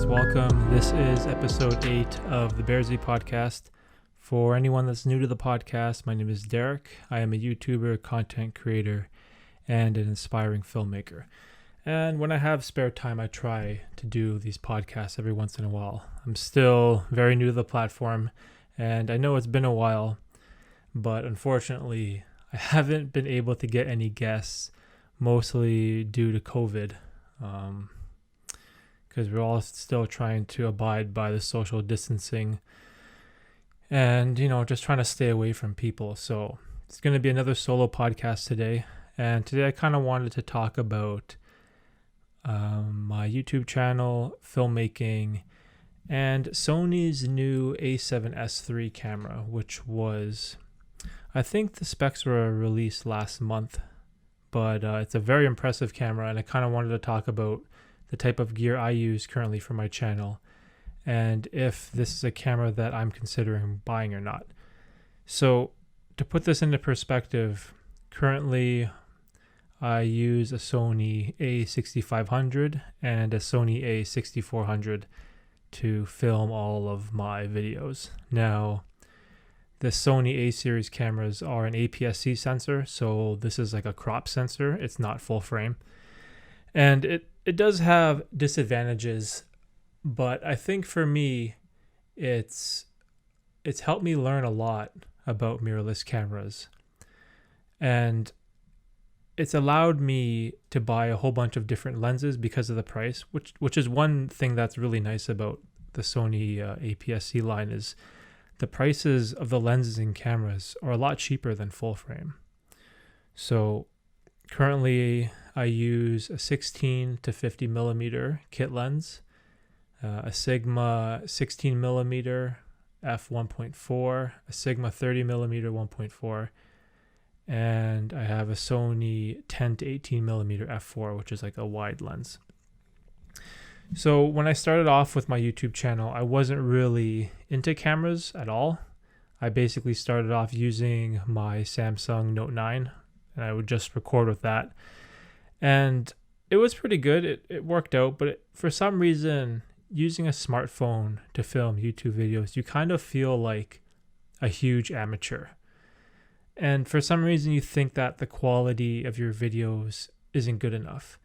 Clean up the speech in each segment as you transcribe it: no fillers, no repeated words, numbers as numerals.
guys, welcome. This is episode 8 of the Bearzi podcast. For anyone that's new to the podcast, my name is Derek. I am a YouTuber, content creator, and an inspiring filmmaker. And when I have spare time, I try to do these podcasts every once in a while. I'm still very new to the platform, and I know it's been a while, but unfortunately, I haven't been able to get any guests, mostly due to COVID. Because we're all still trying to abide by the social distancing and, just trying to stay away from people. So it's going to be another solo podcast today. And today I kind of wanted to talk about my YouTube channel, filmmaking, and Sony's new A7S3 camera, which was, I think the specs were released last month, but it's a very impressive camera. And I kind of wanted to talk about the type of gear I use currently for my channel, and if this is a camera that I'm considering buying or not. So to put this into perspective, currently I use a Sony A6500 and a Sony A6400 to film all of my videos. Now, the Sony A-series cameras are an APS-C sensor, so this is like a crop sensor. It's not full frame. And it does have disadvantages, but I think for me, it's helped me learn a lot about mirrorless cameras. And it's allowed me to buy a whole bunch of different lenses because of the price, which is one thing that's really nice about the Sony APS-C line, is the prices of the lenses and cameras are a lot cheaper than full frame. So currently I use a 16 to 50 millimeter kit lens, a Sigma 16 millimeter f1.4, a Sigma 30 millimeter 1.4, and I have a Sony 10 to 18 millimeter f4, which is like a wide lens. So when I started off with my YouTube channel, I wasn't really into cameras at all. I basically started off using my Samsung Note 9, and I would just record with that. And it was pretty good. It worked out, but for some reason, using a smartphone to film YouTube videos, you kind of feel like a huge amateur. And for some reason, you think that the quality of your videos isn't good enough.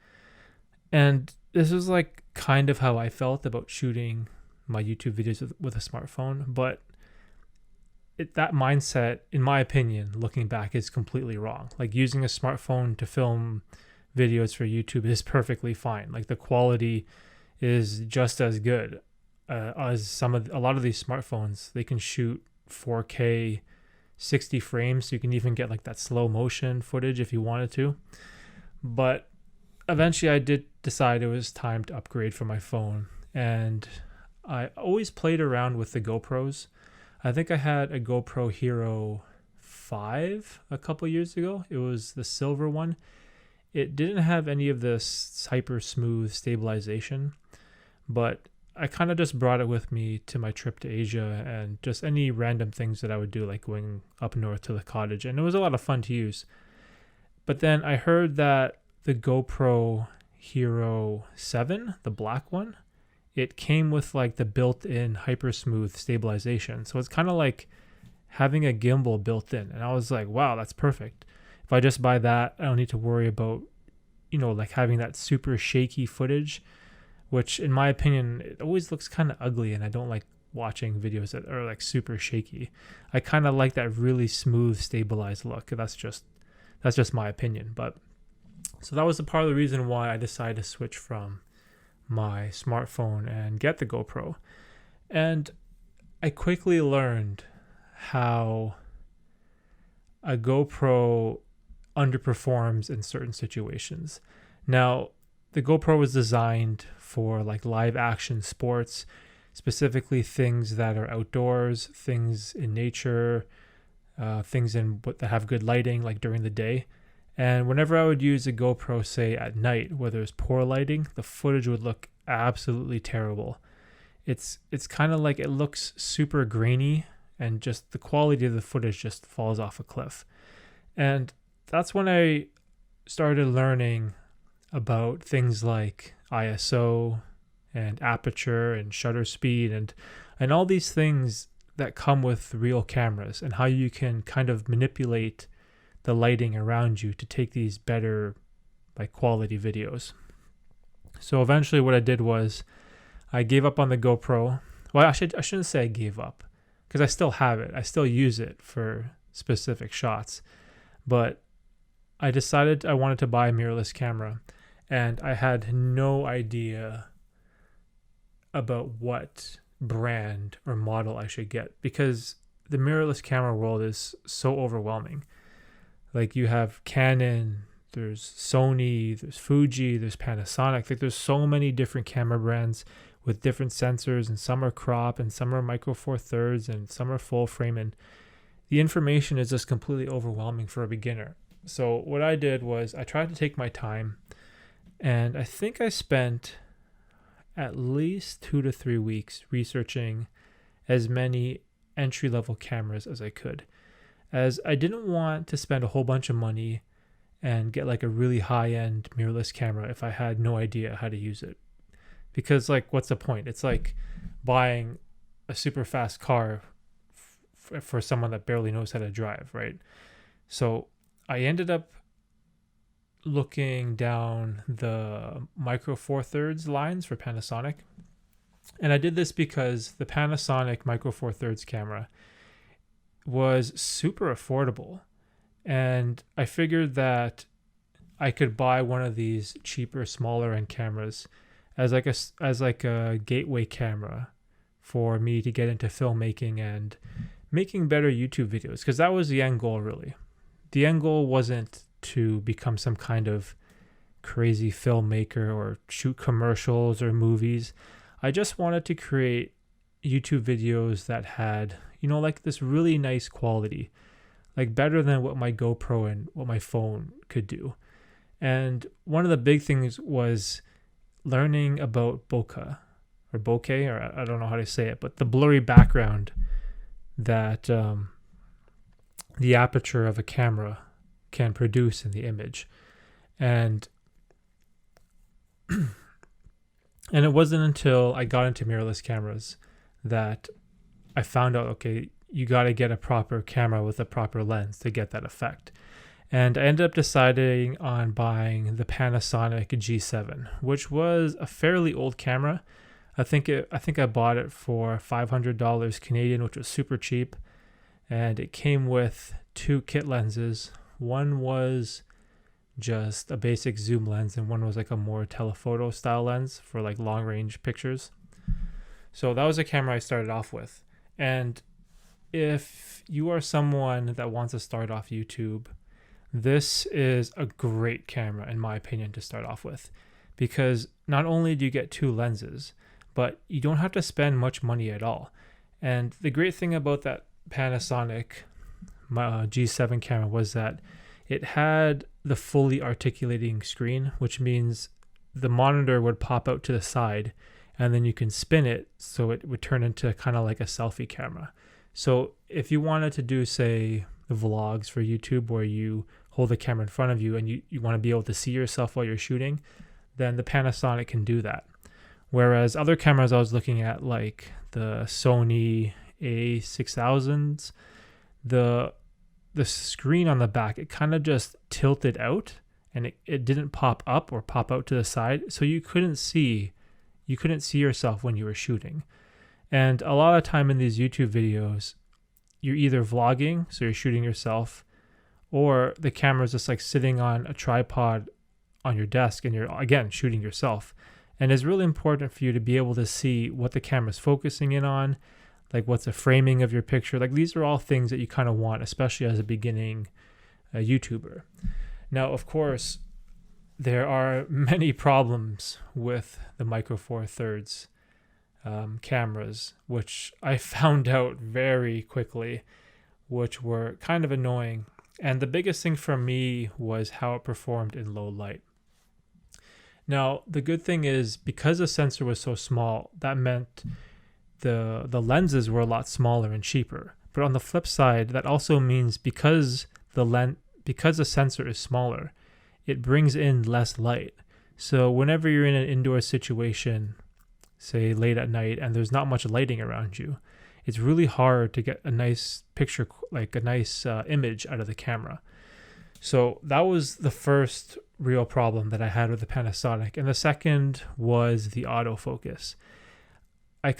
And this was like kind of how I felt about shooting my YouTube videos with a smartphone. But that mindset, in my opinion, looking back, is completely wrong. Like, using a smartphone to film videos for YouTube is perfectly fine. Like, the quality is just as good as a lot of these smartphones. They can shoot 4K 60 frames, so you can even get like that slow motion footage if you wanted to. But eventually I did decide it was time to upgrade for my phone, and I always played around with the GoPros. I think I had a GoPro Hero 5 a couple years ago. It was the silver one. It didn't have any of this hyper smooth stabilization, but I kind of just brought it with me to my trip to Asia and just any random things that I would do, like going up north to the cottage, and it was a lot of fun to use. But then I heard that the GoPro Hero 7, the black one, it came with like the built-in hyper smooth stabilization. So it's kind of like having a gimbal built in. And I was like, wow, that's perfect. If I just buy that, I don't need to worry about, like having that super shaky footage, which in my opinion, it always looks kind of ugly, and I don't like watching videos that are like super shaky. I kind of like that really smooth, stabilized look. That's just my opinion. But so that was a part of the reason why I decided to switch from my smartphone and get the GoPro. And I quickly learned how a GoPro underperforms in certain situations. Now, the GoPro was designed for like live action sports, specifically things that are outdoors, things in nature, things that have good lighting, like during the day. And whenever I would use a GoPro, say at night, where there's poor lighting, the footage would look absolutely terrible. It's kind of like it looks super grainy, and just the quality of the footage just falls off a cliff. And that's when I started learning about things like ISO and aperture and shutter speed and all these things that come with real cameras, and how you can kind of manipulate the lighting around you to take these better, like, quality videos. So eventually what I did was I gave up on the GoPro. Well, I shouldn't say I gave up, because I still have it. I still use it for specific shots. But I decided I wanted to buy a mirrorless camera, and I had no idea about what brand or model I should get, because the mirrorless camera world is so overwhelming. Like, you have Canon, there's Sony, there's Fuji, there's Panasonic. Like, there's so many different camera brands with different sensors, and some are crop and some are micro four thirds and some are full frame, and the information is just completely overwhelming for a beginner. So what I did was I tried to take my time, and I think I spent at least 2 to 3 weeks researching as many entry-level cameras as I could, as I didn't want to spend a whole bunch of money and get like a really high-end mirrorless camera if I had no idea how to use it. Because, like, what's the point? It's like buying a super fast car for someone that barely knows how to drive, right? So I ended up looking down the micro four thirds lines for Panasonic. And I did this because the Panasonic micro four thirds camera was super affordable. And I figured that I could buy one of these cheaper, smaller end cameras as like a gateway camera for me to get into filmmaking and making better YouTube videos, because that was the end goal, really. The end goal wasn't to become some kind of crazy filmmaker or shoot commercials or movies. I just wanted to create YouTube videos that had, like, this really nice quality, like better than what my GoPro and what my phone could do. And one of the big things was learning about bokeh, or I don't know how to say it, but the blurry background that the aperture of a camera can produce in the image. And it wasn't until I got into mirrorless cameras that I found out, okay, you got to get a proper camera with a proper lens to get that effect. And I ended up deciding on buying the Panasonic G7, which was a fairly old camera. I think I bought it for $500 Canadian, which was super cheap. And it came with 2 kit lenses. One was just a basic zoom lens, and one was like a more telephoto style lens for like long range pictures. So that was a camera I started off with. And if you are someone that wants to start off YouTube, this is a great camera, in my opinion, to start off with, because not only do you get 2 lenses, but you don't have to spend much money at all. And the great thing about that Panasonic G7 camera was that it had the fully articulating screen, which means the monitor would pop out to the side, and then you can spin it so it would turn into kind of like a selfie camera. So if you wanted to do, say, vlogs for YouTube where you hold the camera in front of you and you want to be able to see yourself while you're shooting, then the Panasonic can do that. Whereas other cameras I was looking at, like the Sony A6000s, the screen on the back, it kind of just tilted out, and it didn't pop up or pop out to the side, so you couldn't see yourself when you were shooting. And a lot of time in these YouTube videos, you're either vlogging, so you're shooting yourself, or the camera's just like sitting on a tripod on your desk and you're, again, shooting yourself. And it's really important for you to be able to see what the camera's focusing in on, like what's the framing of your picture. Like, these are all things that you kind of want, especially as a beginning YouTuber. Now, of course, there are many problems with the micro four thirds cameras, which I found out very quickly, which were kind of annoying. And the biggest thing for me was how it performed in low light. Now, the good thing is, because the sensor was so small, that meant the lenses were a lot smaller and cheaper. But on the flip side, that also means because the sensor is smaller, it brings in less light. So whenever you're in an indoor situation say late at night, and there's not much lighting around you, it's really hard to get a nice picture, like a nice image out of the camera. So that was the first real problem that I had with the Panasonic. And the second was the autofocus. I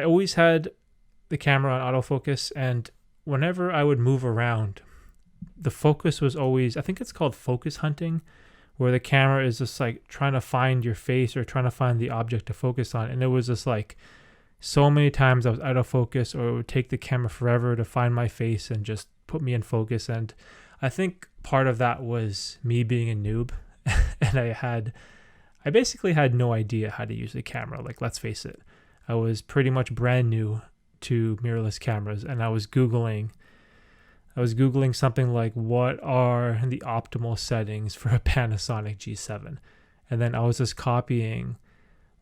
always had the camera on autofocus, and whenever I would move around, the focus was always, I think it's called focus hunting, where the camera is just like trying to find your face or trying to find the object to focus on. And it was just like so many times I was out of focus, or it would take the camera forever to find my face and just put me in focus. And I think part of that was me being a noob and I basically had no idea how to use the camera. Like, let's face it, I was pretty much brand new to mirrorless cameras, and I was Googling something like, what are the optimal settings for a Panasonic G7? And then I was just copying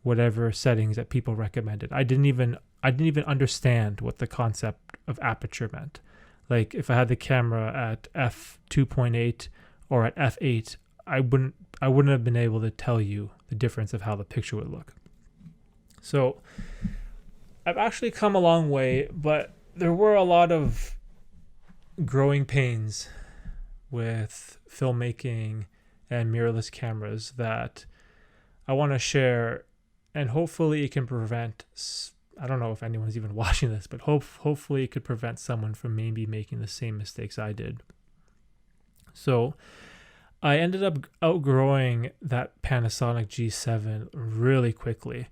whatever settings that people recommended. I didn't even understand what the concept of aperture meant. Like, if I had the camera at f2.8 or at f8, I wouldn't have been able to tell you the difference of how the picture would look. So I've actually come a long way, but there were a lot of growing pains with filmmaking and mirrorless cameras that I want to share, and hopefully it can prevent, I don't know if anyone's even watching this, but hopefully it could prevent someone from maybe making the same mistakes I did. So I ended up outgrowing that Panasonic G7 really quickly.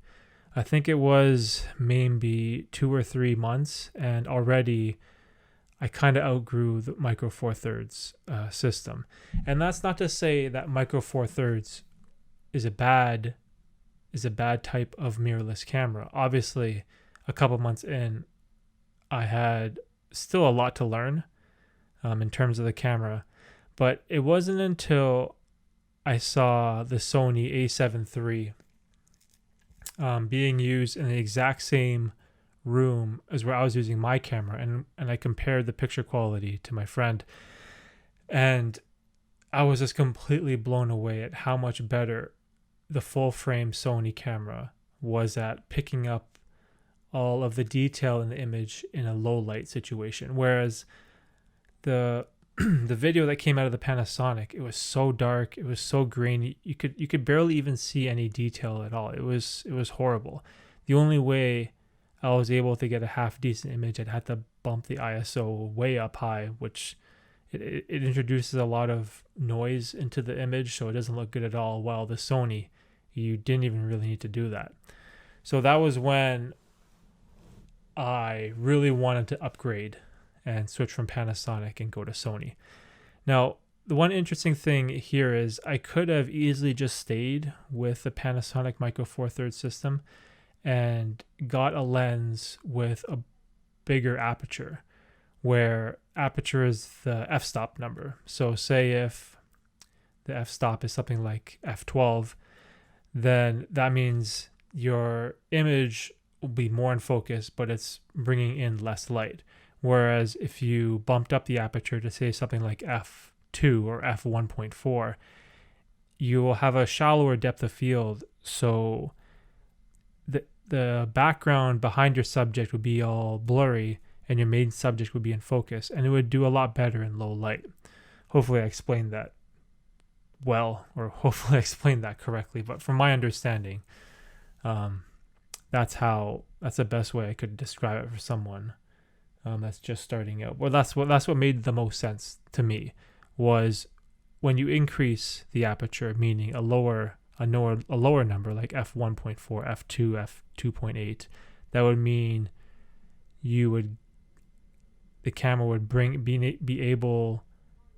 I think it was maybe 2 or 3 months, and already I kind of outgrew the Micro Four Thirds system. And that's not to say that Micro Four Thirds is a bad type of mirrorless camera. Obviously, a couple months in, I had still a lot to learn in terms of the camera, but it wasn't until I saw the Sony A7 III being used in the exact same room as where I was using my camera, and I compared the picture quality to my friend, and I was just completely blown away at how much better the full frame Sony camera was at picking up all of the detail in the image in a low light situation. Whereas the video that came out of the Panasonic, it was so dark, it was so grainy, you could barely even see any detail at all. It was horrible. The only way I was able to get a half decent image, I'd had to bump the ISO way up high, which it introduces a lot of noise into the image, so it doesn't look good at all. While the Sony, you didn't even really need to do that. So that was when I really wanted to upgrade and switch from Panasonic and go to Sony. Now, the one interesting thing here is I could have easily just stayed with the Panasonic Micro Four Thirds system and got a lens with a bigger aperture, where aperture is the f-stop number. So say if the f-stop is something like f12, then that means your image will be more in focus, but it's bringing in less light. Whereas if you bumped up the aperture to say something like f2 or f1.4, you will have a shallower depth of field, so the background behind your subject would be all blurry and your main subject would be in focus, and it would do a lot better in low light. Hopefully I explained that well, or hopefully I explained that correctly, but from my understanding, that's the best way I could describe it for someone that's just starting out. Well, that's what made the most sense to me, was when you increase the aperture, meaning a lower number like f1.4, f2, f2.8, that would mean the camera would be able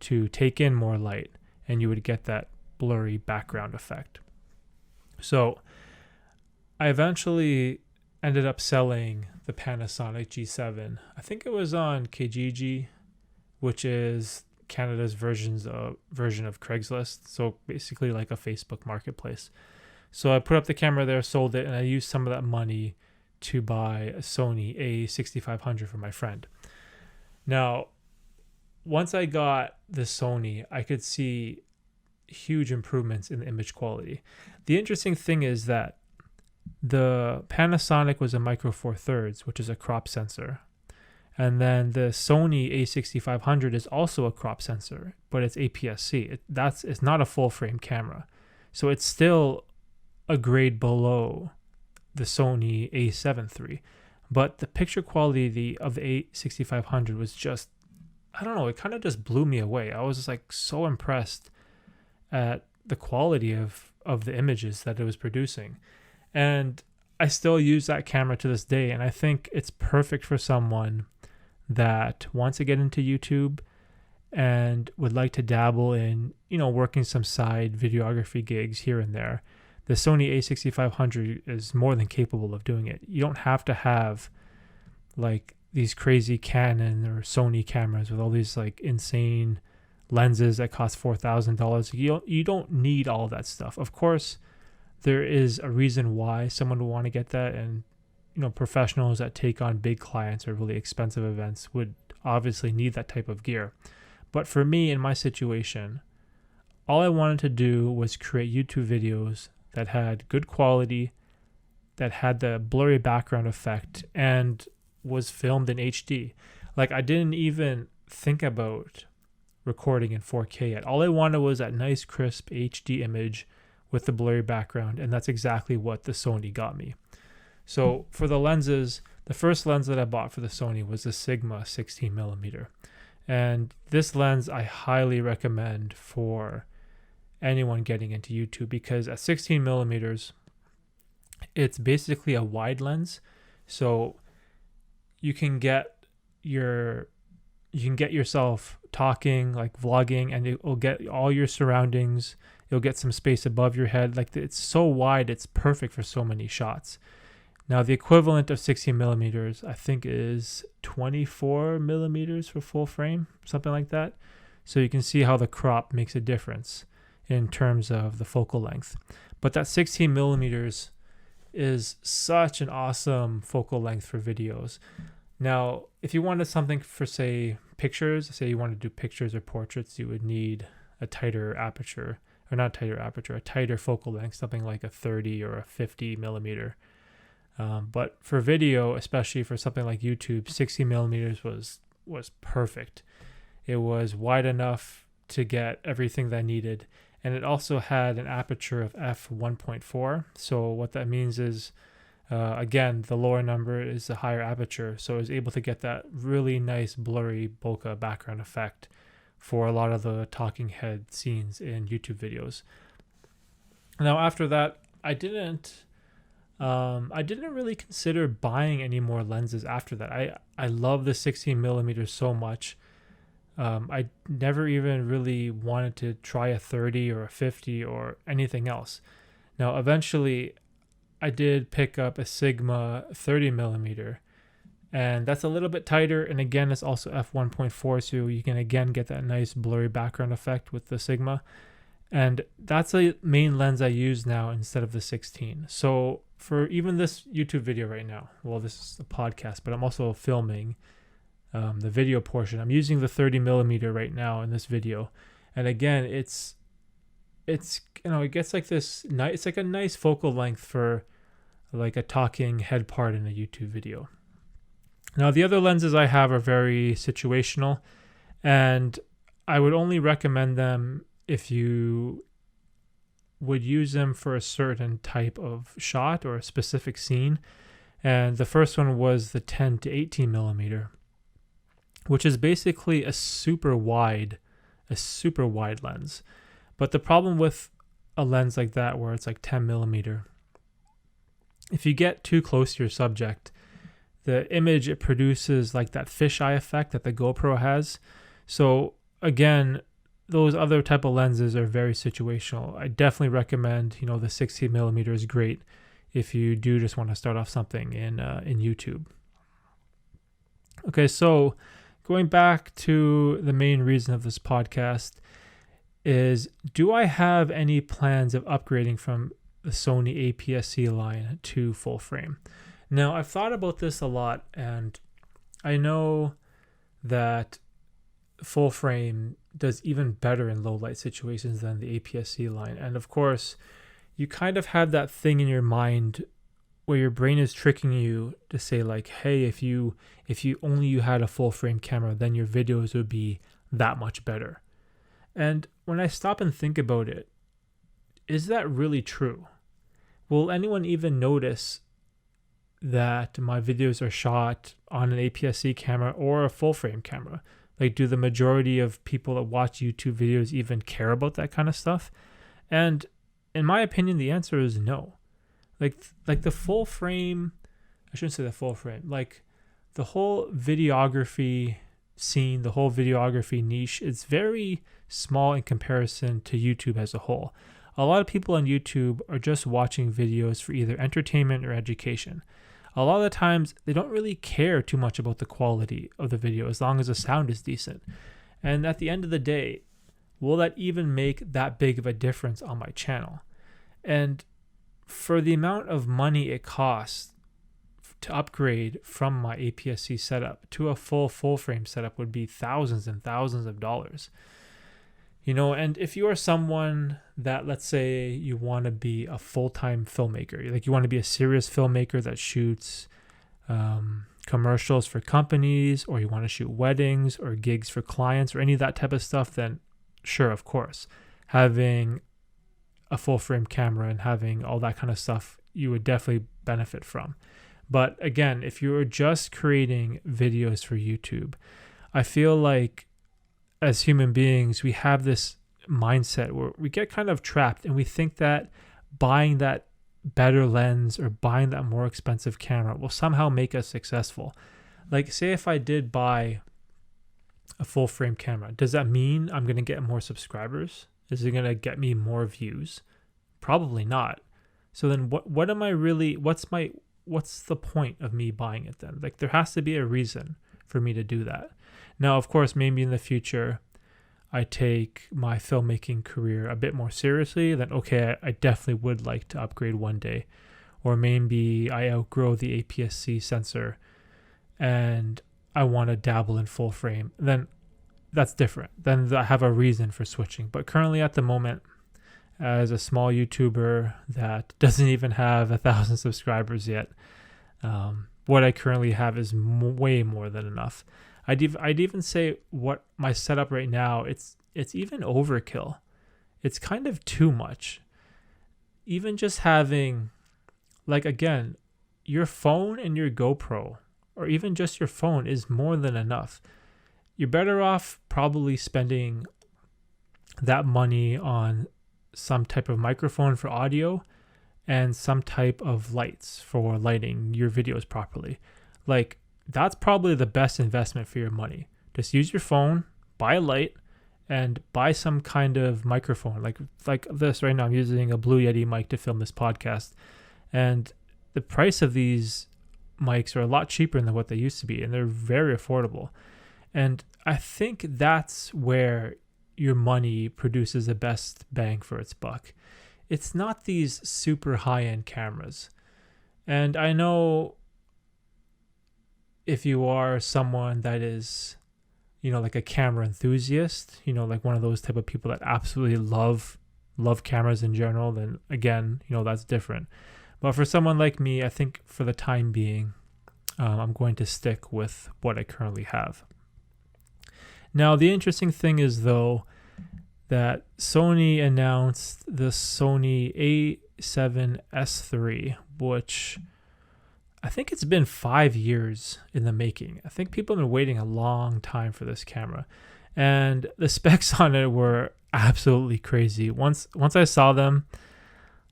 to take in more light, and you would get that blurry background effect. So I eventually ended up selling the Panasonic G7. I think it was on Kijiji, which is Canada's version of Craigslist, so basically like a Facebook marketplace. So I put up the camera there, sold it, and I used some of that money to buy a Sony A6500 for my friend. Now, once I got the Sony, I could see huge improvements in the image quality. The interesting thing is that the Panasonic was a Micro Four Thirds, which is a crop sensor. And then the Sony A6500 is also a crop sensor, but it's APS-C. It's not a full frame camera. So it's still a grade below the Sony A7 III. But the picture quality of the A6500 was just, I don't know, it kind of just blew me away. I was just like so impressed at the quality of the images that it was producing. And I still use that camera to this day, and I think it's perfect for someone that wants to get into YouTube and would like to dabble in, working some side videography gigs here and there. The Sony A6500 is more than capable of doing it. You don't have to have like these crazy Canon or Sony cameras with all these like insane lenses that cost $4,000. You don't need all that stuff. Of course, there is a reason why someone would want to get that, and professionals that take on big clients or really expensive events would obviously need that type of gear. But for me, in my situation, all I wanted to do was create YouTube videos that had good quality, that had the blurry background effect, and was filmed in HD. Like, I didn't even think about recording in 4K yet. All I wanted was that nice, crisp HD image with the blurry background, and that's exactly what the Sony got me. So for the lenses, the first lens that I bought for the Sony was the Sigma 16mm. And this lens I highly recommend for anyone getting into YouTube, because at 16mm, it's basically a wide lens. So you can get yourself talking, like vlogging, and it will get all your surroundings. You'll get some space above your head. Like, it's so wide, it's perfect for so many shots. Now, the equivalent of 16 millimeters, I think, is 24 millimeters for full frame, something like that. So you can see how the crop makes a difference in terms of the focal length. But that 16 millimeters is such an awesome focal length for videos. Now, if you wanted something for, say, pictures, say you want to do pictures or portraits, you would need a tighter aperture, or not tighter aperture, a tighter focal length, something like a 30 or a 50 millimeter. But for video, especially for something like YouTube, 60 millimeters was perfect. It was wide enough to get everything that I needed. And it also had an aperture of f1.4. So what that means is, again, the lower number is the higher aperture. So I was able to get that really nice blurry bokeh background effect for a lot of the talking head scenes in YouTube videos. Now, after that, I didn't really consider buying any more lenses after that. I love the 16 millimeters so much. I never even really wanted to try a 30 or a 50 or anything else. Now, eventually, I did pick up a Sigma 30 millimeter, and that's a little bit tighter. And again, it's also f1.4, so you can again get that nice blurry background effect with the Sigma. And that's a main lens I use now instead of the 16. So for even this YouTube video right now, well, this is a podcast, but I'm also filming the video portion. I'm using the 30 millimeter right now in this video. And again, it's it gets like this nice, it's like a nice focal length for like a talking head part in a YouTube video. Now, the other lenses I have are very situational, and I would only recommend them if you would use them for a certain type of shot or a specific scene. And the first one was the 10 to 18 millimeter, which is basically a super wide lens. But the problem with a lens like that, where it's like 10 millimeter, if you get too close to your subject, the image it produces like that fisheye effect that the GoPro has. So again, those other type of lenses are very situational. I definitely recommend, the 16 millimeter is great if you do just want to start off something in YouTube. Okay, so going back to the main reason of this podcast is, do I have any plans of upgrading from the Sony APS-C line to full frame? Now, I've thought about this a lot, and I know that full frame does even better in low light situations than the APS-C line. And of course, you kind of have that thing in your mind where your brain is tricking you to say like, hey, if you only you had a full frame camera, then your videos would be that much better. And when I stop and think about it, is that really true? Will anyone even notice that my videos are shot on an APS-C camera or a full frame camera? Like, do the majority of people that watch YouTube videos even care about that kind of stuff? And in my opinion, the answer is no. Like the full frame, I shouldn't say the full frame, like the whole videography scene, the whole videography niche, it's very small in comparison to YouTube as a whole. A lot of people on YouTube are just watching videos for either entertainment or education. A lot of the times, they don't really care too much about the quality of the video as long as the sound is decent. And at the end of the day, will that even make that big of a difference on my channel? And for the amount of money it costs to upgrade from my APS-C setup to a full frame setup would be thousands and thousands of dollars. And if you are someone that, let's say you want to be a full-time filmmaker, like you want to be a serious filmmaker that shoots commercials for companies, or you want to shoot weddings or gigs for clients or any of that type of stuff, then sure, of course, having a full frame camera and having all that kind of stuff, you would definitely benefit from. But again, if you're just creating videos for YouTube, I feel like as human beings, we have this mindset where we get kind of trapped and we think that buying that better lens or buying that more expensive camera will somehow make us successful. Like, say if I did buy a full frame camera, does that mean I'm going to get more subscribers? Is it going to get me more views? Probably not. So then what am I really, what's the point of me buying it then? Like, there has to be a reason for me to do that. Now, of course, maybe in the future, I take my filmmaking career a bit more seriously, then okay, I definitely would like to upgrade one day. Or maybe I outgrow the APS-C sensor and I want to dabble in full frame. Then that's different. Then I have a reason for switching. But currently at the moment, as a small YouTuber that doesn't even have 1,000 subscribers yet, what I currently have is way more than enough. I'd even say what my setup right now, it's even overkill. It's kind of too much. Even just having, like, again, your phone and your GoPro, or even just your phone, is more than enough. You're better off probably spending that money on some type of microphone for audio and some type of lights for lighting your videos properly. Like, that's probably the best investment for your money. Just use your phone, buy a light, and buy some kind of microphone. Like this right now, I'm using a Blue Yeti mic to film this podcast. And the price of these mics are a lot cheaper than what they used to be, and they're very affordable. And I think that's where your money produces the best bang for its buck. It's not these super high-end cameras. And I know if you are someone that is, like a camera enthusiast, like one of those type of people that absolutely love cameras in general, then again, that's different. But for someone like me, I think for the time being, I'm going to stick with what I currently have. Now, the interesting thing is, though, that Sony announced the Sony A7S3, which I think it's been 5 years in the making. I think people have been waiting a long time for this camera. And the specs on it were absolutely crazy. Once I saw them,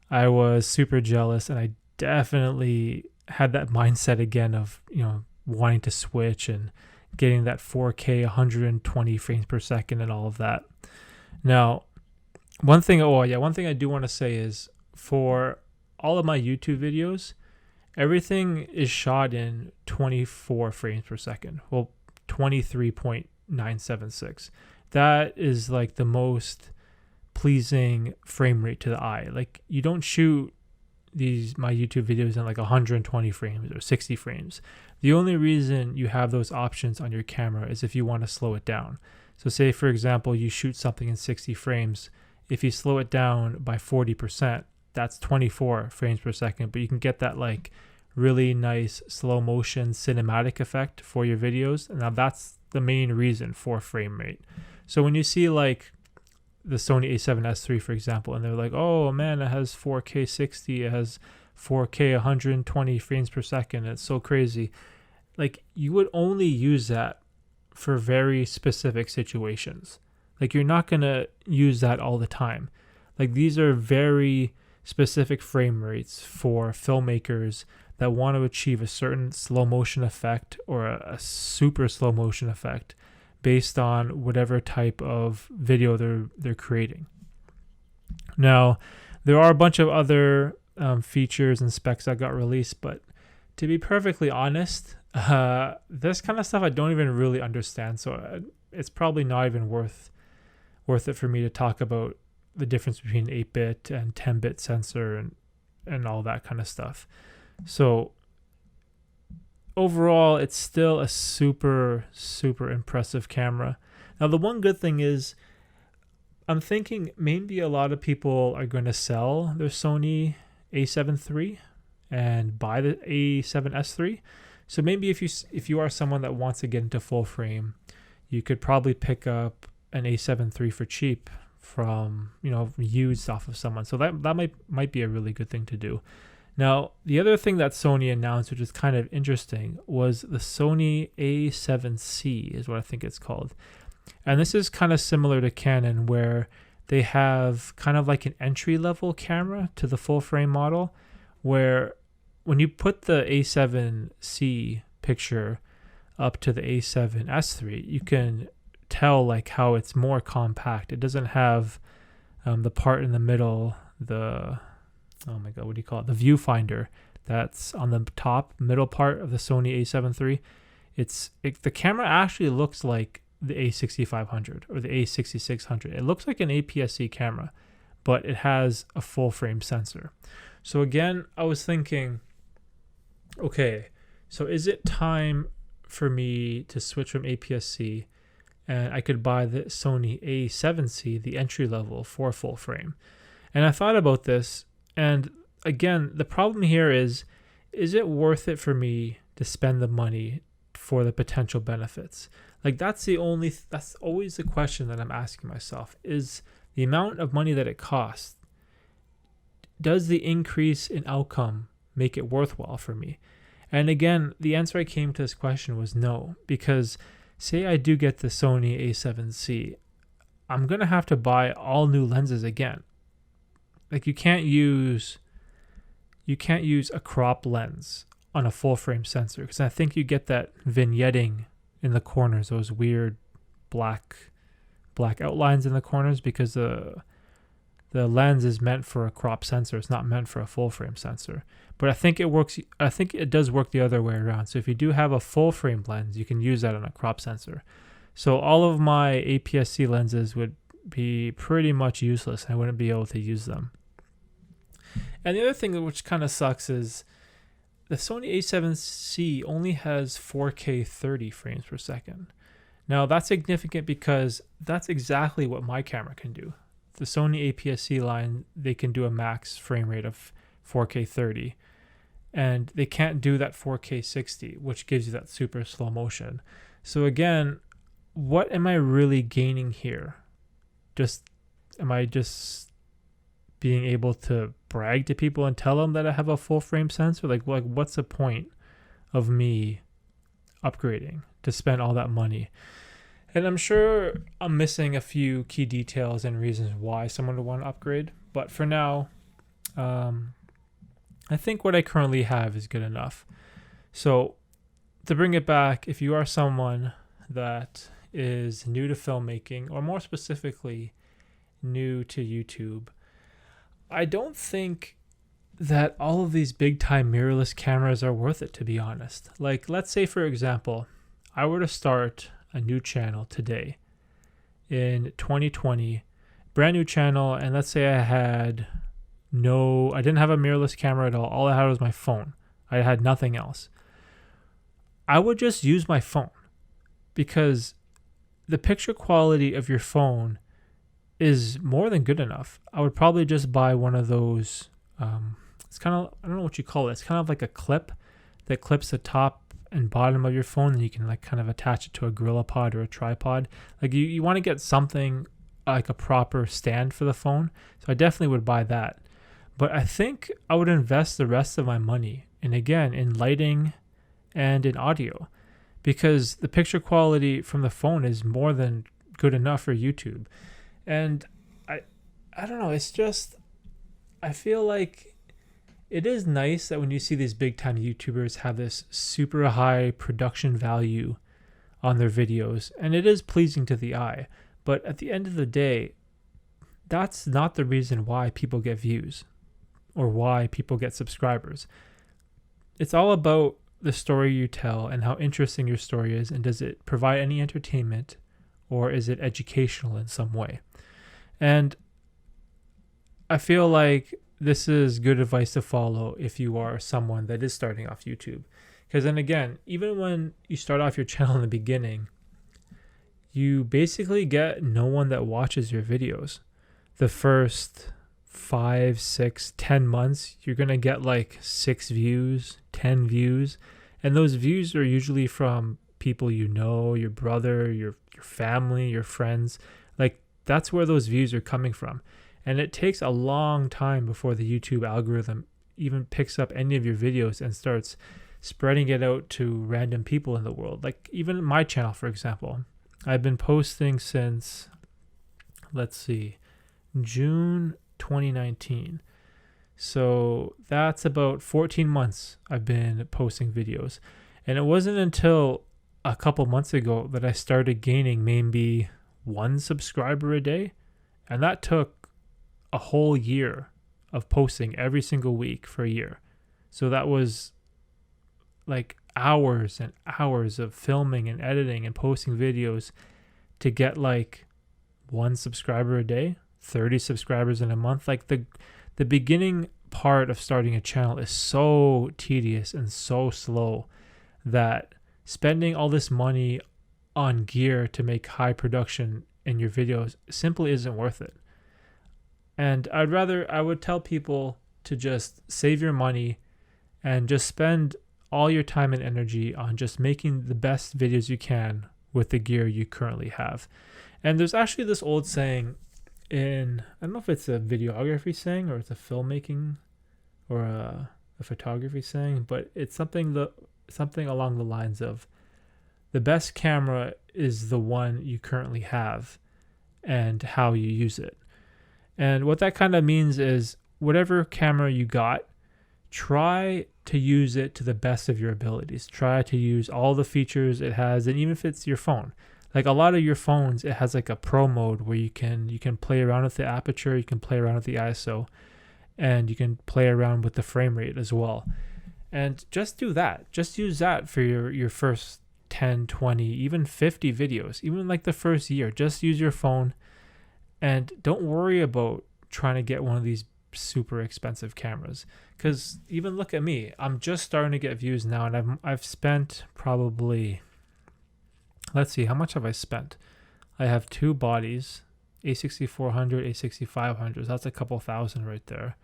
I was super jealous, and I definitely had that mindset again of, wanting to switch and getting that 4K 120 frames per second and all of that. Now, one thing I do want to say is, for all of my YouTube videos, everything is shot in 24 frames per second. Well, 23.976. That is like the most pleasing frame rate to the eye. Like, you don't shoot my YouTube videos in like 120 frames or 60 frames. The only reason you have those options on your camera is if you want to slow it down. So say, for example, you shoot something in 60 frames. If you slow it down by 40%, that's 24 frames per second, but you can get that like really nice slow motion cinematic effect for your videos. Now that's the main reason for frame rate. So when you see like the Sony A7S3, for example, and they're like, oh man, it has 4K 60, it has 4K 120 frames per second, it's so crazy. Like, you would only use that for very specific situations. Like, you're not going to use that all the time. Like, these are very specific frame rates for filmmakers that want to achieve a certain slow motion effect or a super slow motion effect based on whatever type of video they're creating. Now, there are a bunch of other features and specs that got released, but to be perfectly honest, this kind of stuff I don't even really understand, so it's probably not even worth it for me to talk about the difference between 8-bit and 10-bit sensor and all that kind of stuff. So overall, it's still a super, super impressive camera. Now, the one good thing is I'm thinking maybe a lot of people are going to sell their Sony A7 III and buy the A7S3. So maybe if you are someone that wants to get into full frame, you could probably pick up an A7 III for cheap from, used off of someone. So that might be a really good thing to do. Now, the other thing that Sony announced, which is kind of interesting, was the Sony A7c is what I think it's called. And this is kind of similar to Canon, where they have kind of like an entry-level camera to the full-frame model, where when you put the A7c picture up to the A7S III, you can tell like how it's more compact. It doesn't have the part in the middle, the the viewfinder that's on the top middle part of the Sony A7 III. The camera actually looks like the A6500 or the A6600. It looks like an APS-C camera, but it has a full frame sensor. So again, I was thinking, okay, so is it time for me to switch from APS-C and I could buy the Sony A7c, the entry level for full frame? And I thought about this, and again, the problem here is it worth it for me to spend the money for the potential benefits? Like, that's always the question that I'm asking myself, is the amount of money that it costs, does the increase in outcome make it worthwhile for me? And again, the answer I came to this question was no, because say I do get the Sony A7c, I'm going to have to buy all new lenses again. Like, you can't use a crop lens on a full frame sensor, because I think you get that vignetting in the corners, those weird black outlines in the corners, because the lens is meant for a crop sensor. It's not meant for a full frame sensor. But I think it does work the other way around. So if you do have a full frame lens, you can use that on a crop sensor. So all of my APS-C lenses would be pretty much useless. I wouldn't be able to use them. And the other thing which kind of sucks is the Sony A7c only has 4K 30 frames per second. Now, that's significant because that's exactly what my camera can do. The Sony APS-C line, they can do a max frame rate of 4K 30. And they can't do that 4K 60, which gives you that super slow motion. So again, what am I really gaining here? Am I just being able to brag to people and tell them that I have a full frame sensor? Like what's the point of me upgrading to spend all that money? And I'm sure I'm missing a few key details and reasons why someone would want to upgrade. But for now, I think what I currently have is good enough. So to bring it back, if you are someone that is new to filmmaking, or more specifically, new to YouTube, I don't think that all of these big time mirrorless cameras are worth it, to be honest. Like, let's say, for example, I were to start a new channel today in 2020, brand new channel, and let's say I didn't have a mirrorless camera at all. All I had was my phone. I had nothing else. I would just use my phone, because the picture quality of your phone is more than good enough. I would probably just buy one of those It's kind of, I don't know what you call it. It's kind of like a clip that clips the top and bottom of your phone, and you can like kind of attach it to a GorillaPod or a tripod. Like you want to get something like a proper stand for the phone. So I definitely would buy that. But I think I would invest the rest of my money in lighting and in audio, because the picture quality from the phone is more than good enough for YouTube. And I don't know, it's just, I feel like it is nice that when you see these big time YouTubers have this super high production value on their videos, and it is pleasing to the eye, but at the end of the day, that's not the reason why people get views or why people get subscribers. It's all about the story you tell and how interesting your story is, and does it provide any entertainment or is it educational in some way. And I feel like this is good advice to follow if you are someone that is starting off YouTube. Because then again, even when you start off your channel in the beginning, you basically get no one that watches your videos. The first 5, 6, 10 months, you're going to get like 6 views, 10 views. And those views are usually from people you know, your brother, your family, your friends. Like that's where those views are coming from. And it takes a long time before the YouTube algorithm even picks up any of your videos and starts spreading it out to random people in the world. Like even my channel, for example, I've been posting since, let's see, June 2019. So that's about 14 months I've been posting videos. And it wasn't until a couple months ago that I started gaining maybe 1 subscriber a day. And that took a whole year of posting every single week for a year. So that was like hours and hours of filming and editing and posting videos to get like 1 subscriber a day, 30 subscribers in a month. Like the beginning part of starting a channel is so tedious and so slow that spending all this money on gear to make high production in your videos simply isn't worth it. And I would tell people to just save your money and just spend all your time and energy on just making the best videos you can with the gear you currently have. And there's actually this old saying I don't know if it's a videography saying or it's a filmmaking or a photography saying, but it's something along the lines of the best camera is the one you currently have and how you use it. And what that kind of means is whatever camera you got, try to use it to the best of your abilities. Try to use all the features it has, and even if it's your phone. Like a lot of your phones, it has like a pro mode where you can play around with the aperture, you can play around with the ISO, and you can play around with the frame rate as well. And just do that. Just use that for your first 10, 20, even 50 videos, even like the first year. Just use your phone. And don't worry about trying to get one of these super expensive cameras, because even look at me, I'm just starting to get views now, and I've spent probably, let's see, how much have I spent? I have 2 bodies, A6400, A6500. So that's a couple thousand right there.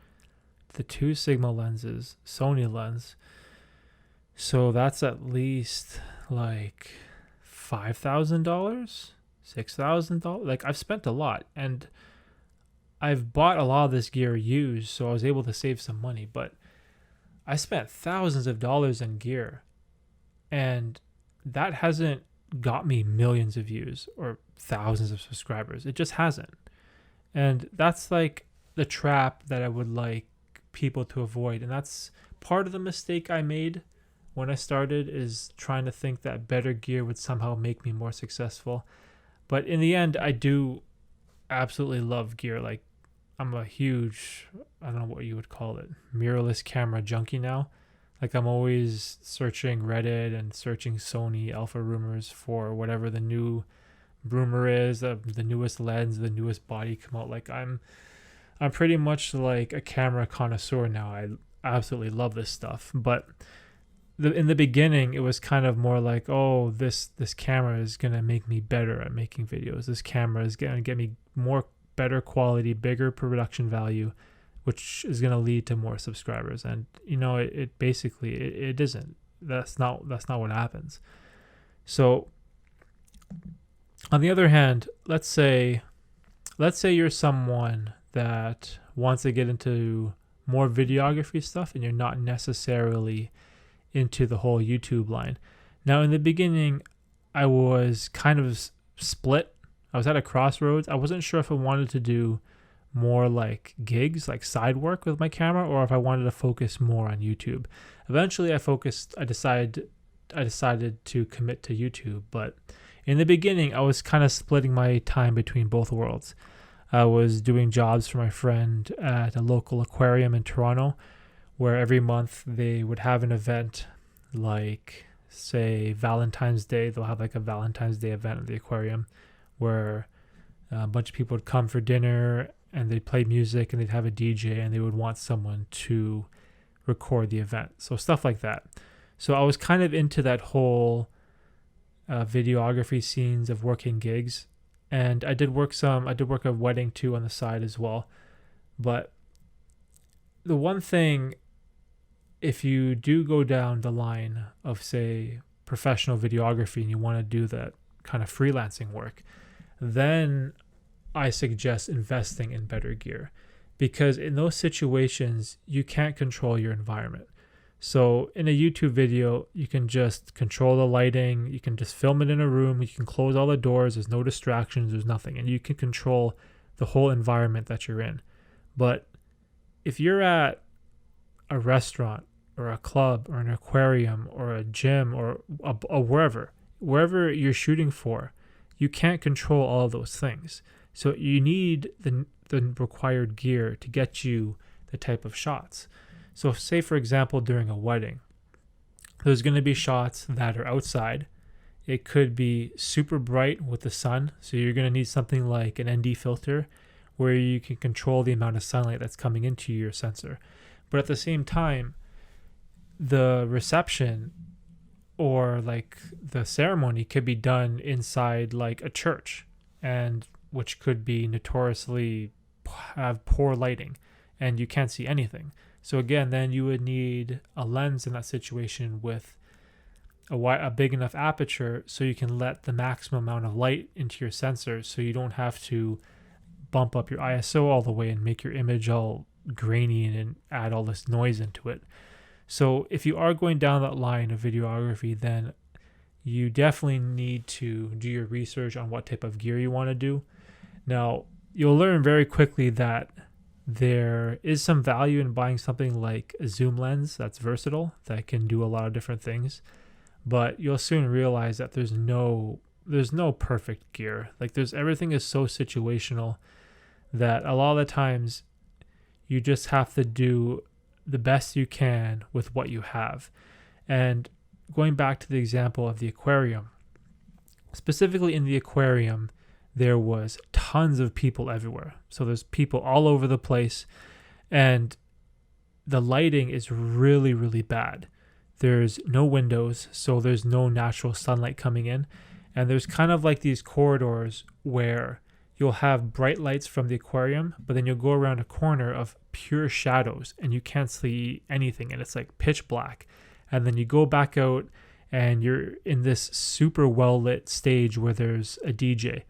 The 2 Sigma lenses, Sony lens. So that's at least like $5,000, $6,000. Like I've spent a lot, and I've bought a lot of this gear used, so I was able to save some money. But I spent thousands of dollars in gear, and that hasn't got me millions of views or thousands of subscribers. It just hasn't. And that's like the trap that I would like people to avoid. And that's part of the mistake I made when I started, is trying to think that better gear would somehow make me more successful. But in the end, I do absolutely love gear. Like I'm a huge, I don't know what you would call it, mirrorless camera junkie now. Like I'm always searching Reddit and searching Sony alpha rumors for whatever the new rumor is, the newest lens, the newest body come out. Like I'm pretty much like a camera connoisseur now. I absolutely love this stuff. But in the beginning, it was kind of more like, oh, this camera is going to make me better at making videos. This camera is going to get me better quality, bigger production value, which is going to lead to more subscribers. And it basically it isn't. That's not what happens. So on the other hand, let's say you're someone that wants to get into more videography stuff and you're not necessarily into the whole YouTube line. Now, in the beginning, I was kind of split. I was at a crossroads. I wasn't sure if I wanted to do more like gigs, like side work with my camera, or if I wanted to focus more on YouTube. Eventually, I decided to commit to YouTube, but in the beginning, I was kind of splitting my time between both worlds. I was doing jobs for my friend at a local aquarium in Toronto, where every month they would have an event like, say, Valentine's Day. They'll have like a Valentine's Day event at the aquarium where a bunch of people would come for dinner and they'd play music and they'd have a DJ and they would want someone to record the event. So stuff like that. So I was kind of into that whole videography scenes of working gigs. And I did work a wedding too on the side as well. But the one thing, if you do go down the line of, say, professional videography and you want to do that kind of freelancing work, then I suggest investing in better gear, because in those situations, you can't control your environment. So in a YouTube video, you can just control the lighting. You can just film it in a room. You can close all the doors. There's no distractions. There's nothing. And you can control the whole environment that you're in. But if you're at a restaurant or a club or an aquarium or a gym or a wherever you're shooting for, you can't control all of those things. So you need the required gear to get you the type of shots. So say, for example, during a wedding, there's going to be shots that are outside. It could be super bright with the sun. So you're going to need something like an ND filter where you can control the amount of sunlight that's coming into your sensor. But at the same time, the reception or like the ceremony could be done inside like a church, and which could be notoriously have poor lighting and you can't see anything. So again, then you would need a lens in that situation with a big enough aperture so you can let the maximum amount of light into your sensor, so you don't have to bump up your ISO all the way and make your image all grainy and add all this noise into it. So if you are going down that line of videography, then you definitely need to do your research on what type of gear you want to do. Now, you'll learn very quickly that there is some value in buying something like a zoom lens that's versatile, that can do a lot of different things, but you'll soon realize that there's no perfect gear. Like everything is so situational that a lot of the times you just have to do the best you can with what you have. And going back to the example of the aquarium, specifically in the aquarium, there was tons of people everywhere. So there's people all over the place, and the lighting is really, really bad. There's no windows, so there's no natural sunlight coming in. And there's kind of like these corridors where you'll have bright lights from the aquarium, but then you'll go around a corner of pure shadows and you can't see anything, and it's like pitch black. And then you go back out and you're in this super well lit stage where there's a DJ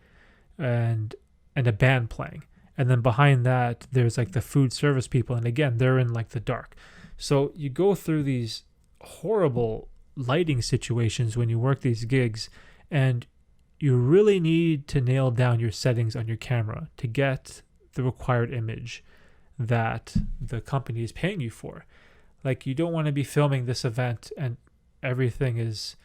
and a band playing, and then behind that there's like the food service people, and again they're in like the dark. So you go through these horrible lighting situations when you work these gigs, and you really need to nail down your settings on your camera to get the required image that the company is paying you for. Like, you don't want to be filming this event and everything is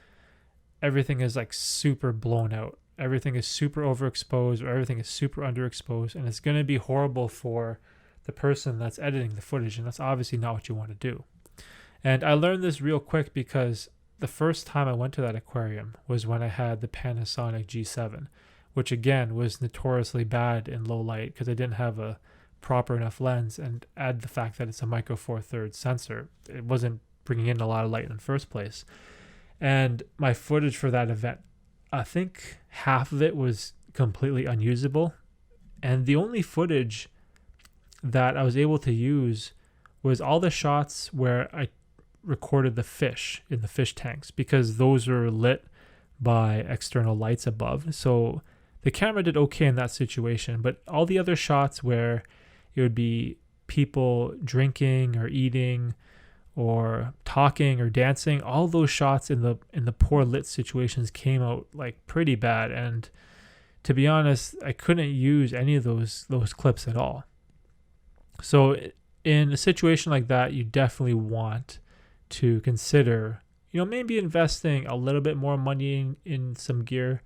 like super blown out. Everything is super overexposed, or everything is super underexposed, and it's going to be horrible for the person that's editing the footage, and that's obviously not what you want to do. And I learned this real quick because the first time I went to that aquarium was when I had the Panasonic G7, which again was notoriously bad in low light because I didn't have a proper enough lens, and add the fact that it's a micro four thirds sensor, it wasn't bringing in a lot of light in the first place. And my footage for that event, I think half of it was completely unusable, and the only footage that I was able to use was all the shots where I recorded the fish in the fish tanks, because those were lit by external lights above. So the camera did okay in that situation, but all the other shots where it would be people drinking or eating or talking or dancing, all those shots in the poor lit situations came out like pretty bad. And to be honest, I couldn't use any of those clips at all. So in a situation like that, you definitely want to consider, maybe investing a little bit more money in some gear,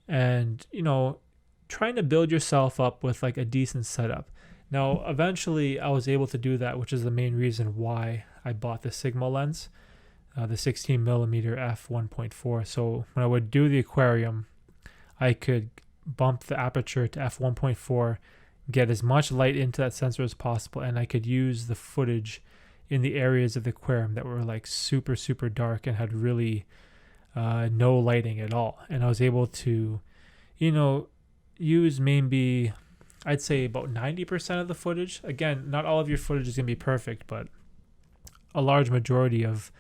and, trying to build yourself up with like a decent setup. Now, eventually I was able to do that, which is the main reason why I bought the Sigma lens, the 16mm f1.4. So when I would do the aquarium, I could bump the aperture to f1.4, get as much light into that sensor as possible, and I could use the footage in the areas of the aquarium that were like super, super dark and had really no lighting at all. And I was able to, use maybe, I'd say about 90% of the footage. Again, not all of your footage is going to be perfect, but a large majority of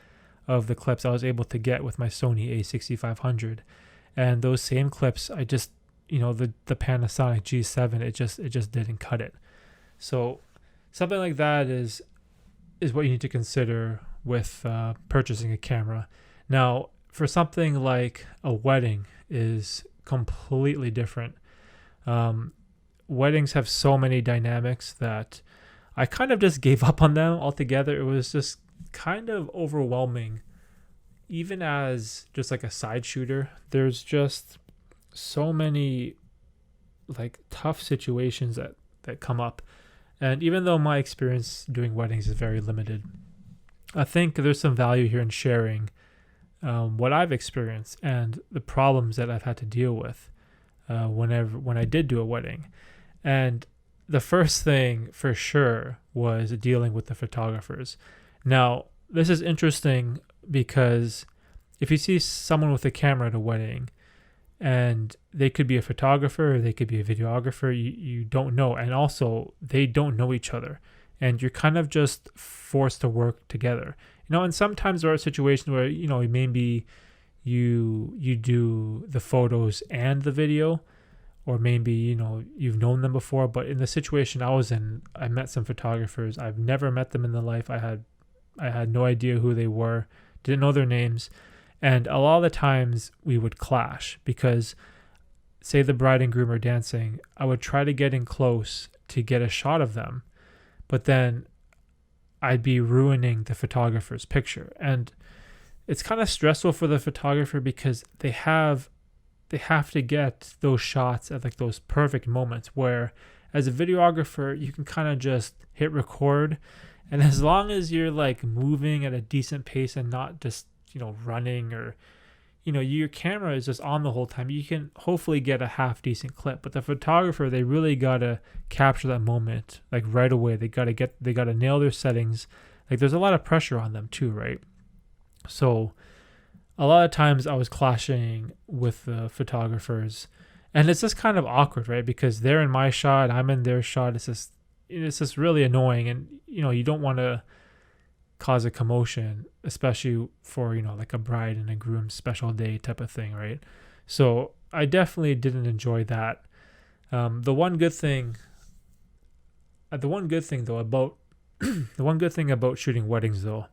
the clips I was able to get with my Sony A6500. And those same clips, I just, the Panasonic G7, it just didn't cut it. So something like that is what you need to consider with purchasing a camera. Now, for something like a wedding is completely different. Weddings have so many dynamics that I kind of just gave up on them altogether. It was just kind of overwhelming. Even as just like a side shooter, there's just so many like tough situations that come up. And even though my experience doing weddings is very limited, I think there's some value here in sharing what I've experienced and the problems that I've had to deal with when I did do a wedding. And the first thing for sure was dealing with the photographers. Now, this is interesting because if you see someone with a camera at a wedding, and they could be a photographer, or they could be a videographer, you don't know. And also, they don't know each other. And you're kind of just forced to work together. And sometimes there are situations where, maybe you do the photos and the video, or maybe, you've known them before. But in the situation I was in, I met some photographers. I've never met them in the life. I had no idea who they were, didn't know their names. And a lot of the times we would clash because, say the bride and groom are dancing, I would try to get in close to get a shot of them, but then I'd be ruining the photographer's picture. And it's kind of stressful for the photographer because they have to get those shots at like those perfect moments, where as a videographer, you can kind of just hit record. And as long as you're like moving at a decent pace and not just, running, or, your camera is just on the whole time, you can hopefully get a half decent clip. But the photographer, they really got to capture that moment like right away. They got to nail their settings. Like there's a lot of pressure on them too, right? So a lot of times I was clashing with the photographers, and it's just kind of awkward, right? Because they're in my shot, I'm in their shot. It's just really annoying. And, you don't want to cause a commotion, especially for, like a bride and a groom special day type of thing, right? So I definitely didn't enjoy that. The one good thing about shooting weddings though,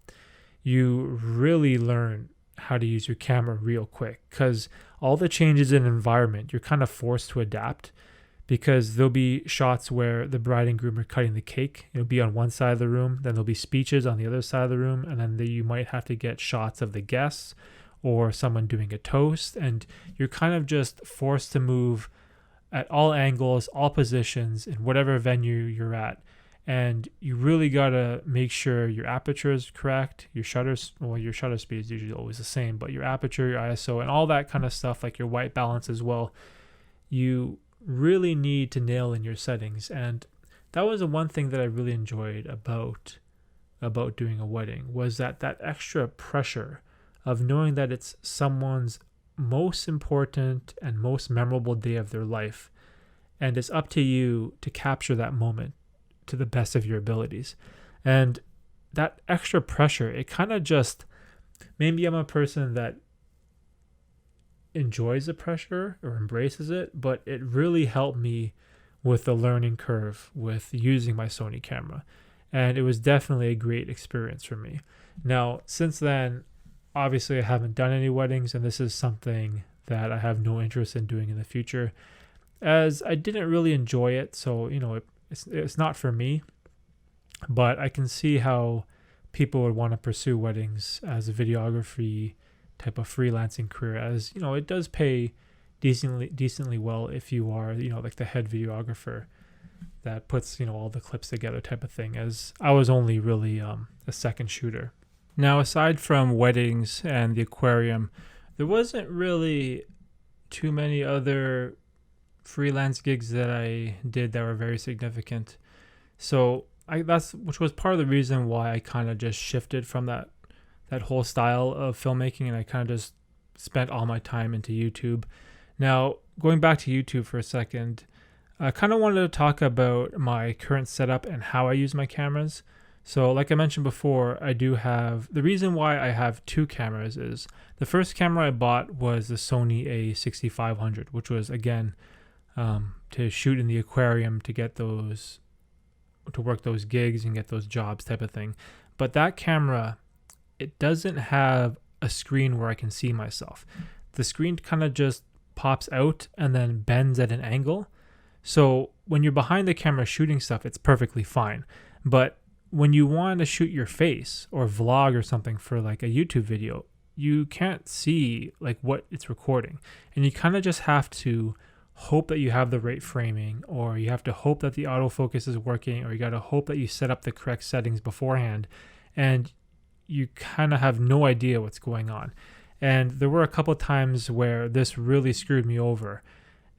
you really learn how to use your camera real quick, because all the changes in environment, you're kind of forced to adapt. Because there'll be shots where the bride and groom are cutting the cake. It'll be on one side of the room, then there'll be speeches on the other side of the room, and then you might have to get shots of the guests or someone doing a toast. And you're kind of just forced to move at all angles, all positions, in whatever venue you're at. And you really got to make sure your aperture is correct, your shutter speed is usually always the same, but your aperture, your ISO, and all that kind of stuff, like your white balance as well, you really need to nail in your settings. And that was the one thing that I really enjoyed about doing a wedding, was that extra pressure of knowing that it's someone's most important and most memorable day of their life, and it's up to you to capture that moment, to the best of your abilities. And that extra pressure, it kind of just, maybe I'm a person that enjoys the pressure or embraces it, but it really helped me with the learning curve with using my Sony camera. And it was definitely a great experience for me. Now, since then, obviously I haven't done any weddings, and this is something that I have no interest in doing in the future, as I didn't really enjoy it. So, it's not for me, but I can see how people would want to pursue weddings as a videography type of freelancing career, as it does pay decently well if you are like the head videographer that puts all the clips together type of thing, as I was only really a second shooter. Now, aside from weddings and the aquarium, there wasn't really too many other freelance gigs that I did that were very significant. So which was part of the reason why I kind of just shifted from that whole style of filmmaking, and I kind of just spent all my time into YouTube. Now, going back to YouTube for a second, I kind of wanted to talk about my current setup and how I use my cameras. So like I mentioned before, I do have, the reason why I have two cameras is the first camera I bought was the Sony A6500, which was, again, to shoot in the aquarium, to get those, to work those gigs and get those jobs type of thing. But that camera, it doesn't have a screen where I can see myself. The screen kind of just pops out and then bends at an angle. So when you're behind the camera shooting stuff, it's perfectly fine. But when you want to shoot your face or vlog or something for like a YouTube video, you can't see like what it's recording. And you kind of just have to hope that you have the right framing, or you have to hope that the autofocus is working, or you got to hope that you set up the correct settings beforehand. And you kind of have no idea what's going on. And there were a couple of times where this really screwed me over,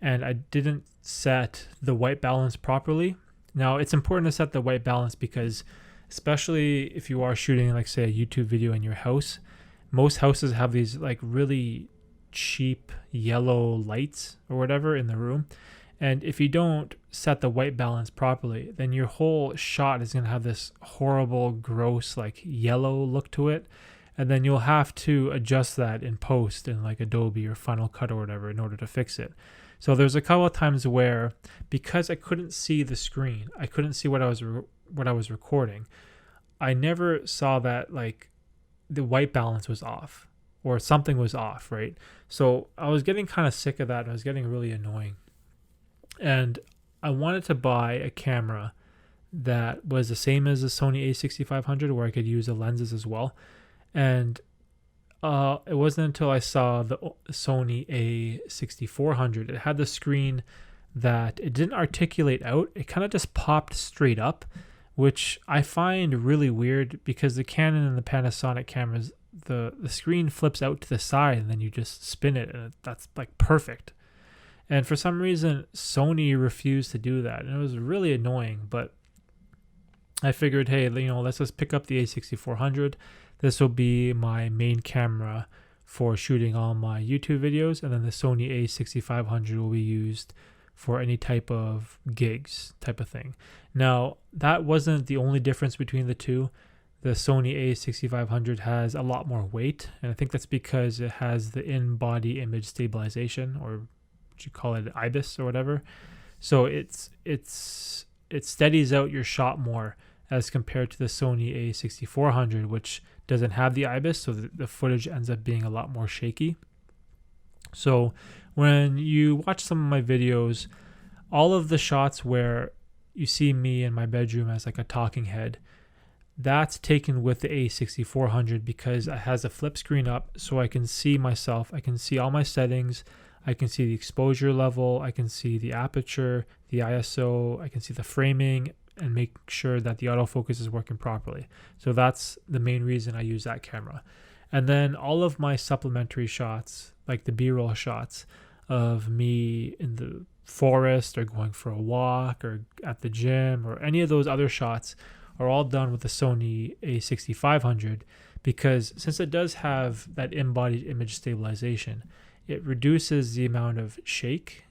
and I didn't set the white balance properly. Now, it's important to set the white balance because, especially if you are shooting, like, say, a YouTube video in your house, most houses have these like really cheap yellow lights or whatever in the room. And if you don't set the white balance properly, then your whole shot is going to have this horrible, gross, like yellow look to it. And then you'll have to adjust that in post in like Adobe or Final Cut or whatever in order to fix it. So there's a couple of times where, because I couldn't see the screen, I couldn't see what I was recording, I never saw that like the white balance was off or something was off, right? So I was getting kind of sick of that, and I was getting really annoying. And I wanted to buy a camera that was the same as the Sony A6500, where I could use the lenses as well. And it wasn't until I saw the Sony A6400, it had the screen that it didn't articulate out. It kind of just popped straight up, which I find really weird because the Canon and the Panasonic cameras, the screen flips out to the side and then you just spin it, and that's like perfect. And for some reason, Sony refused to do that, and it was really annoying. But I figured, hey, let's just pick up the A6400. This will be my main camera for shooting all my YouTube videos, and then the Sony A6500 will be used for any type of gigs type of thing. Now, that wasn't the only difference between the two. The Sony A6500 has a lot more weight, and I think that's because it has the in-body image stabilization, or what you call it, IBIS or whatever. So it steadies out your shot more as compared to the Sony A6400, which doesn't have the IBIS, so the footage ends up being a lot more shaky. So when you watch some of my videos, all of the shots where you see me in my bedroom as like a talking head, that's taken with the A6400 because it has a flip screen up, so I can see myself. I can see all my settings. I can see the exposure level. I can see the aperture, the ISO. I can see the framing and make sure that the autofocus is working properly. So that's the main reason I use that camera. And then all of my supplementary shots, like the B-roll shots of me in the forest or going for a walk or at the gym or any of those other shots, are all done with the Sony A6500, because since it does have that embodied image stabilization, it reduces the amount of shake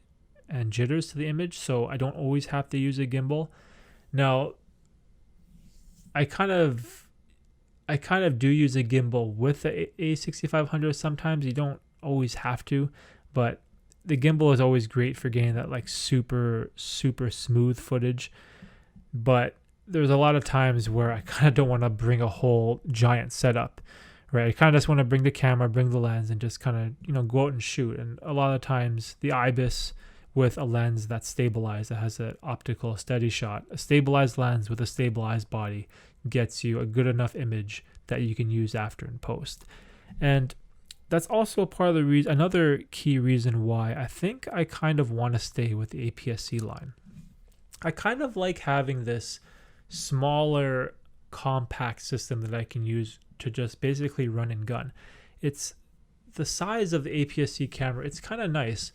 and jitters to the image, so I don't always have to use a gimbal. Now, I kind of do use a gimbal with the A6500 sometimes. You don't always have to, but the gimbal is always great for getting that like super smooth footage. But there's a lot of times where I kind of don't want to bring a whole giant setup, right? I kind of just want to bring the camera, bring the lens, and just kind of, you know, go out and shoot. And a lot of times the IBIS with a lens that's stabilized, that has an optical steady shot, a stabilized lens with a stabilized body gets you a good enough image that you can use after in post. And that's also part of the reason, another key reason why I think I kind of want to stay with the APS-C line. I kind of like having this smaller, compact system that I can use to just basically run and gun. It's the size of the APS-C camera. It's kind of nice.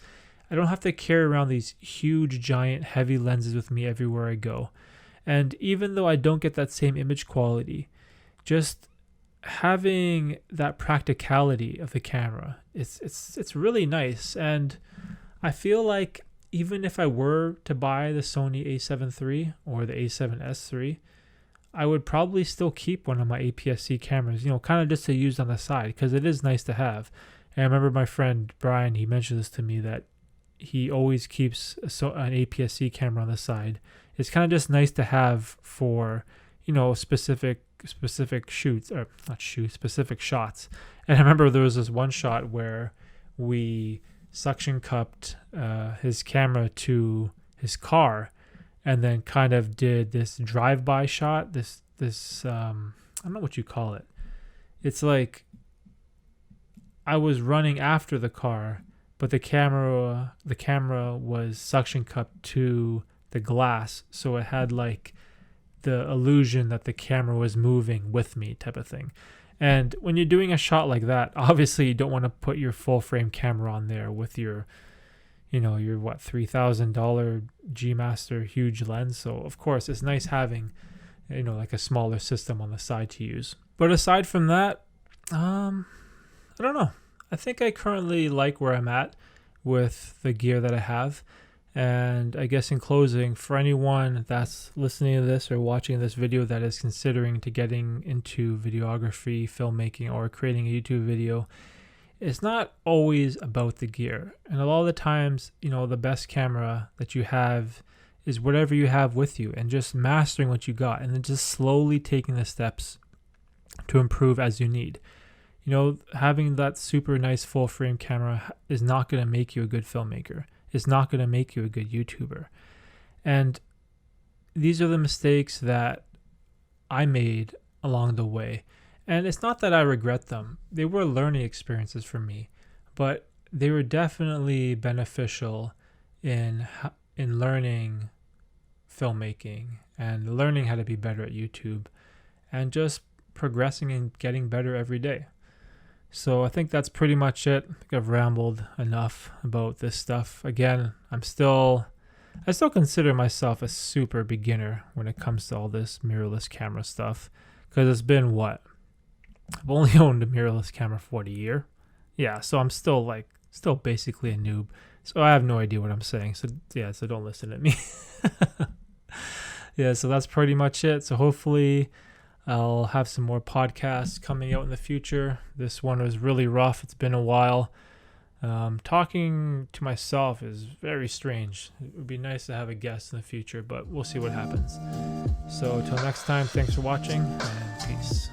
I don't have to carry around these huge, giant, heavy lenses with me everywhere I go. And even though I don't get that same image quality, just having that practicality of the camera, it's really nice. And I feel like even if I were to buy the Sony A7 III or the A7S III, I would probably still keep one of my APS-C cameras, you know, kind of just to use on the side, because it is nice to have. And I remember my friend Brian, he mentioned this to me, that he always keeps an APS-C camera on the side. It's kind of just nice to have for, you know, specific shoots, or not shoots, specific shots. And I remember there was this one shot where we suction cupped his camera to his car, and then kind of did this drive-by shot. This I don't know what you call it. It's like I was running after the car, but the camera was suction cupped to the glass, so it had like the illusion that the camera was moving with me, type of thing. And when you're doing a shot like that, obviously you don't want to put your full frame camera on there with your, you know, your what, $3,000 G Master huge lens. So of course it's nice having, you know, like a smaller system on the side to use. But aside from that, I don't know. I think I currently like where I'm at with the gear that I have. And I guess in closing, for anyone that's listening to this or watching this video that is considering to getting into videography, filmmaking, or creating a YouTube video, it's not always about the gear. And a lot of the times, you know, the best camera that you have is whatever you have with you, and just mastering what you got, and then just slowly taking the steps to improve as you need. You know, having that super nice full frame camera is not going to make you a good filmmaker. It's not going to make you a good YouTuber. And these are the mistakes that I made along the way. And it's not that I regret them. They were learning experiences for me, but they were definitely beneficial in learning filmmaking and learning how to be better at YouTube and just progressing and getting better every day. So I think that's pretty much it. I think I've rambled enough about this stuff. Again, I still consider myself a super beginner when it comes to all this mirrorless camera stuff, because it's been what? I've only owned a mirrorless camera for a year. Yeah, so I'm still basically a noob. So I have no idea what I'm saying. So yeah, so don't listen to me. Yeah, so that's pretty much it. So hopefully I'll have some more podcasts coming out in the future. This one was really rough. It's been a while. Talking to myself is very strange. It would be nice to have a guest in the future, but we'll see what happens. So until next time, thanks for watching, and peace.